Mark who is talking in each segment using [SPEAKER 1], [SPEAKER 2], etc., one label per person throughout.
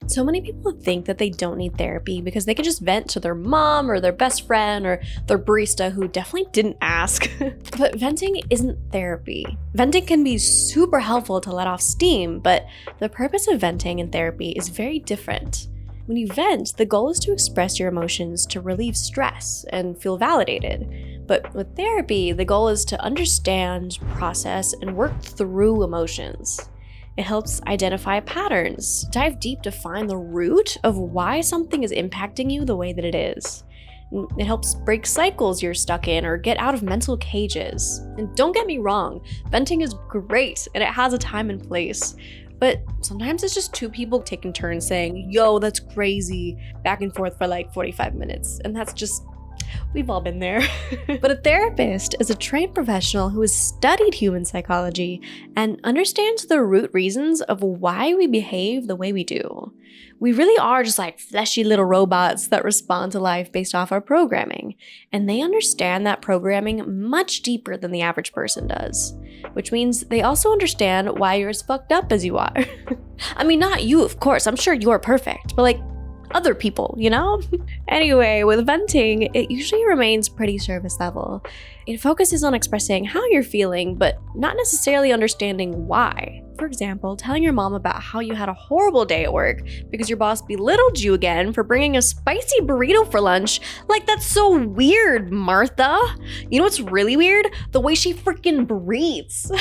[SPEAKER 1] So many people think that they don't need therapy because they can just vent to their mom or their best friend or their barista who definitely didn't ask. But venting isn't therapy. Venting can be super helpful to let off steam, but the purpose of venting in therapy is very different. When you vent, the goal is to express your emotions to relieve stress and feel validated. But with therapy, the goal is to understand, process, and work through emotions. It helps identify patterns, dive deep to find the root of why something is impacting you the way that it is. It helps break cycles you're stuck in or get out of mental cages. And don't get me wrong, venting is great and it has a time and place. But sometimes it's just two people taking turns saying, yo, that's crazy, back and forth for like 45 minutes. And that's just, we've all been there. But a therapist is a trained professional who has studied human psychology and understands the root reasons of why we behave the way we do. We really are just like fleshy little robots that respond to life based off our programming. And they understand that programming much deeper than the average person does. Which means they also understand why you're as fucked up as you are. I mean, not you, of course. I'm sure you're perfect. But like, other people, you know? Anyway, with venting, it usually remains pretty surface level. It focuses on expressing how you're feeling, but not necessarily understanding why. For example, telling your mom about how you had a horrible day at work because your boss belittled you again for bringing a spicy burrito for lunch. Like, that's so weird, Martha. You know what's really weird? The way she freaking breathes.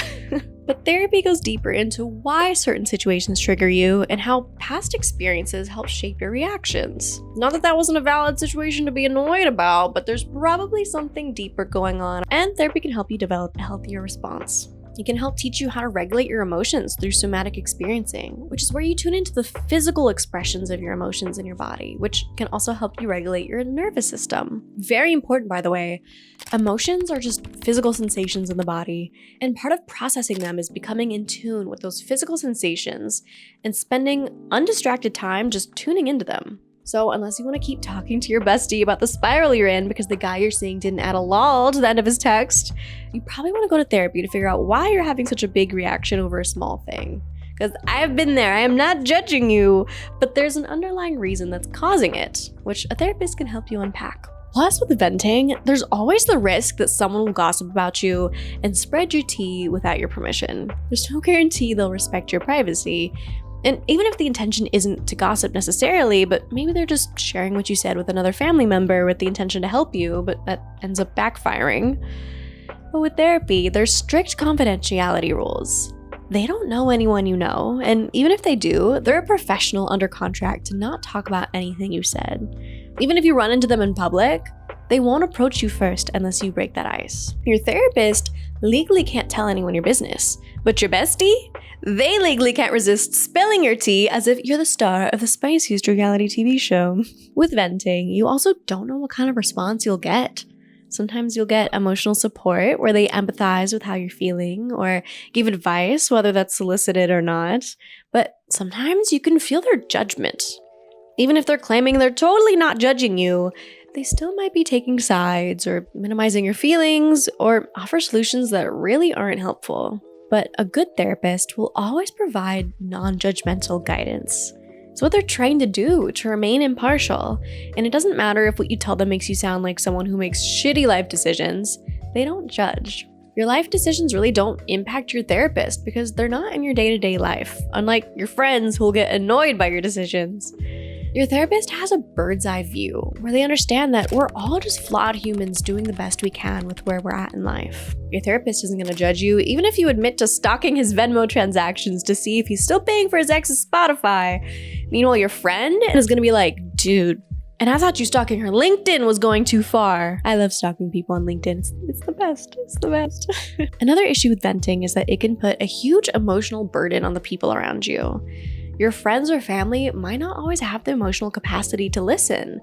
[SPEAKER 1] But therapy goes deeper into why certain situations trigger you and how past experiences help shape your reactions. Not that that wasn't a valid situation to be annoyed about, but there's probably something deeper going on, and therapy can help you develop a healthier response. It can help teach you how to regulate your emotions through somatic experiencing, which is where you tune into the physical expressions of your emotions in your body, which can also help you regulate your nervous system. Very important, by the way. Emotions are just physical sensations in the body, and part of processing them is becoming in tune with those physical sensations and spending undistracted time just tuning into them. So unless you want to keep talking to your bestie about the spiral you're in because the guy you're seeing didn't add a lol to the end of his text, you probably want to go to therapy to figure out why you're having such a big reaction over a small thing. Because I've been there, I am not judging you, but there's an underlying reason that's causing it, which a therapist can help you unpack. Plus, with venting, there's always the risk that someone will gossip about you and spread your tea without your permission. There's no guarantee they'll respect your privacy. And even if the intention isn't to gossip necessarily, but maybe they're just sharing what you said with another family member with the intention to help you, but that ends up backfiring. But with therapy, there's strict confidentiality rules. They don't know anyone you know, and even if they do, they're a professional under contract to not talk about anything you said. Even if you run into them in public, they won't approach you first unless you break that ice. Your therapist legally can't tell anyone your business, but your bestie? They legally can't resist spilling your tea as if you're the star of the spiciest reality TV show. With venting, you also don't know what kind of response you'll get. Sometimes you'll get emotional support where they empathize with how you're feeling or give advice, whether that's solicited or not. But sometimes you can feel their judgment. Even if they're claiming they're totally not judging you, they still might be taking sides or minimizing your feelings or offer solutions that really aren't helpful. But a good therapist will always provide non-judgmental guidance. It's what they're trained to do, to remain impartial. And it doesn't matter if what you tell them makes you sound like someone who makes shitty life decisions. They don't judge. Your life decisions really don't impact your therapist because they're not in your day-to-day life, unlike your friends who'll get annoyed by your decisions. Your therapist has a bird's eye view where they understand that we're all just flawed humans doing the best we can with where we're at in life. Your therapist isn't going to judge you, even if you admit to stalking his Venmo transactions to see if he's still paying for his ex's Spotify. Meanwhile, your friend is going to be like, dude, and I thought you stalking her LinkedIn was going too far. I love stalking people on LinkedIn. It's the best. It's the best. Another issue with venting is that it can put a huge emotional burden on the people around you. Your friends or family might not always have the emotional capacity to listen,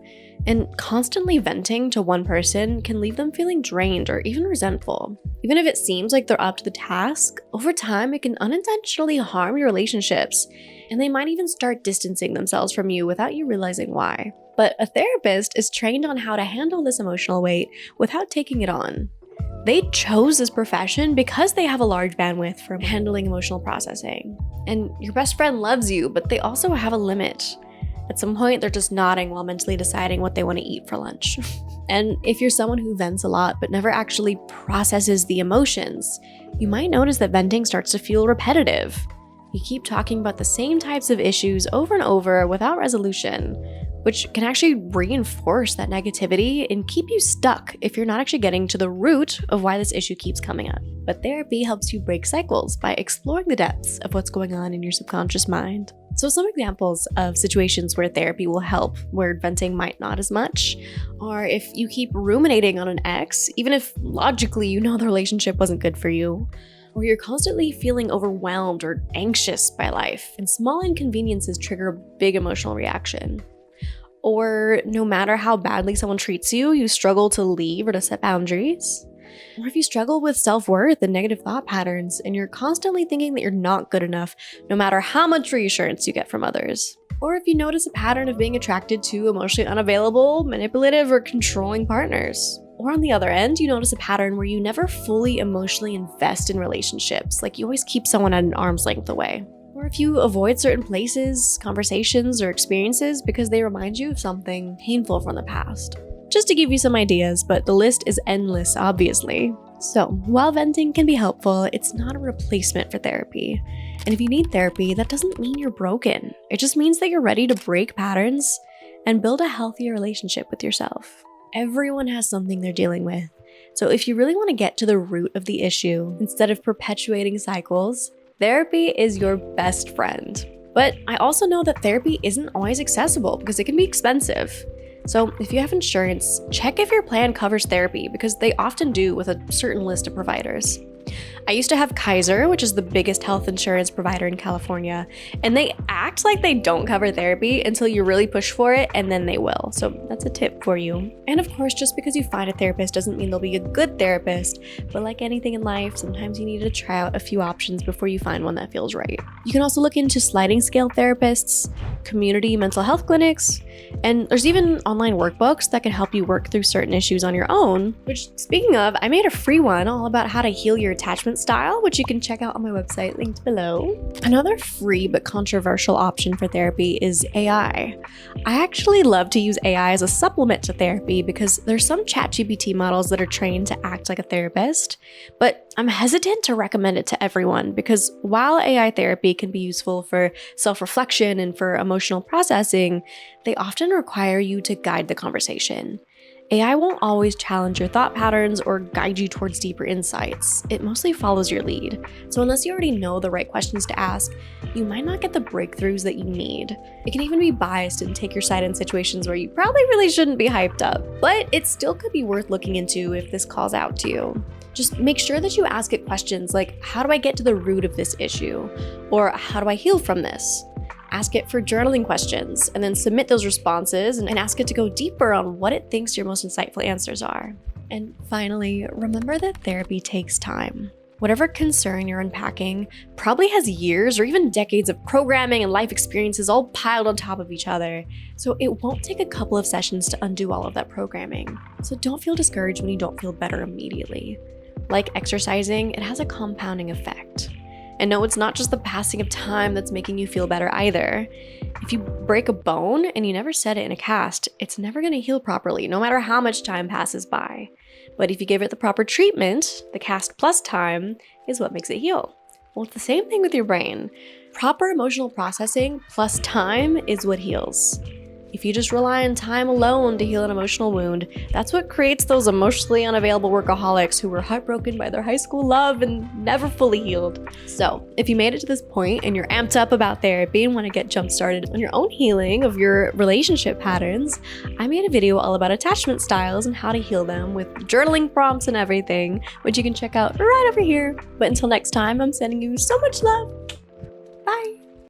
[SPEAKER 1] and constantly venting to one person can leave them feeling drained or even resentful. Even if it seems like they're up to the task, over time it can unintentionally harm your relationships, and they might even start distancing themselves from you without you realizing why. But a therapist is trained on how to handle this emotional weight without taking it on. They chose this profession because they have a large bandwidth for handling emotional processing. And your best friend loves you, but they also have a limit. At some point, they're just nodding while mentally deciding what they want to eat for lunch. And if you're someone who vents a lot but never actually processes the emotions, you might notice that venting starts to feel repetitive. You keep talking about the same types of issues over and over without resolution, which can actually reinforce that negativity and keep you stuck if you're not actually getting to the root of why this issue keeps coming up. But therapy helps you break cycles by exploring the depths of what's going on in your subconscious mind. So some examples of situations where therapy will help, where venting might not as much, are if you keep ruminating on an ex, even if logically you know the relationship wasn't good for you, or you're constantly feeling overwhelmed or anxious by life, and small inconveniences trigger a big emotional reaction. Or no matter how badly someone treats you, you struggle to leave or to set boundaries. Or if you struggle with self-worth and negative thought patterns, and you're constantly thinking that you're not good enough, no matter how much reassurance you get from others. Or if you notice a pattern of being attracted to emotionally unavailable, manipulative, or controlling partners. Or on the other end, you notice a pattern where you never fully emotionally invest in relationships, like you always keep someone at an arm's length away. Or if you avoid certain places, conversations, or experiences because they remind you of something painful from the past. Just to give you some ideas, but the list is endless, obviously. So, while venting can be helpful, it's not a replacement for therapy. And if you need therapy, that doesn't mean you're broken. It just means that you're ready to break patterns and build a healthier relationship with yourself. Everyone has something they're dealing with. So if you really want to get to the root of the issue, instead of perpetuating cycles, therapy is your best friend. But I also know that therapy isn't always accessible because it can be expensive. So if you have insurance, check if your plan covers therapy because they often do with a certain list of providers. I used to have Kaiser, which is the biggest health insurance provider in California, and they act like they don't cover therapy until you really push for it, and then they will. So that's a tip for you. And of course, just because you find a therapist doesn't mean they'll be a good therapist, but like anything in life, sometimes you need to try out a few options before you find one that feels right. You can also look into sliding scale therapists, community mental health clinics, and there's even online workbooks that can help you work through certain issues on your own, which, speaking of, I made a free one all about how to heal your attachment style, which you can check out on my website linked below. Another free but controversial option for therapy is AI. I actually love to use AI as a supplement to therapy because there's some ChatGPT models that are trained to act like a therapist, but I'm hesitant to recommend it to everyone because while AI therapy can be useful for self-reflection and for emotional processing, they often require you to guide the conversation. AI won't always challenge your thought patterns or guide you towards deeper insights. It mostly follows your lead. So unless you already know the right questions to ask, you might not get the breakthroughs that you need. It can even be biased and take your side in situations where you probably really shouldn't be hyped up, but it still could be worth looking into if this calls out to you. Just make sure that you ask it questions like, how do I get to the root of this issue? Or how do I heal from this? Ask it for journaling questions and then submit those responses and ask it to go deeper on what it thinks your most insightful answers are. And finally, remember that therapy takes time. Whatever concern you're unpacking probably has years or even decades of programming and life experiences all piled on top of each other, so it won't take a couple of sessions to undo all of that programming. So don't feel discouraged when you don't feel better immediately. Like exercising, it has a compounding effect. And no, it's not just the passing of time that's making you feel better either. If you break a bone and you never set it in a cast, it's never going to heal properly, no matter how much time passes by. But if you give it the proper treatment, the cast plus time is what makes it heal. Well, it's the same thing with your brain. Proper emotional processing plus time is what heals. If you just rely on time alone to heal an emotional wound, that's what creates those emotionally unavailable workaholics who were heartbroken by their high school love and never fully healed. So, if you made it to this point and you're amped up about therapy and want to get jump started on your own healing of your relationship patterns, I made a video all about attachment styles and how to heal them with journaling prompts and everything, which you can check out right over here. But until next time, I'm sending you so much love.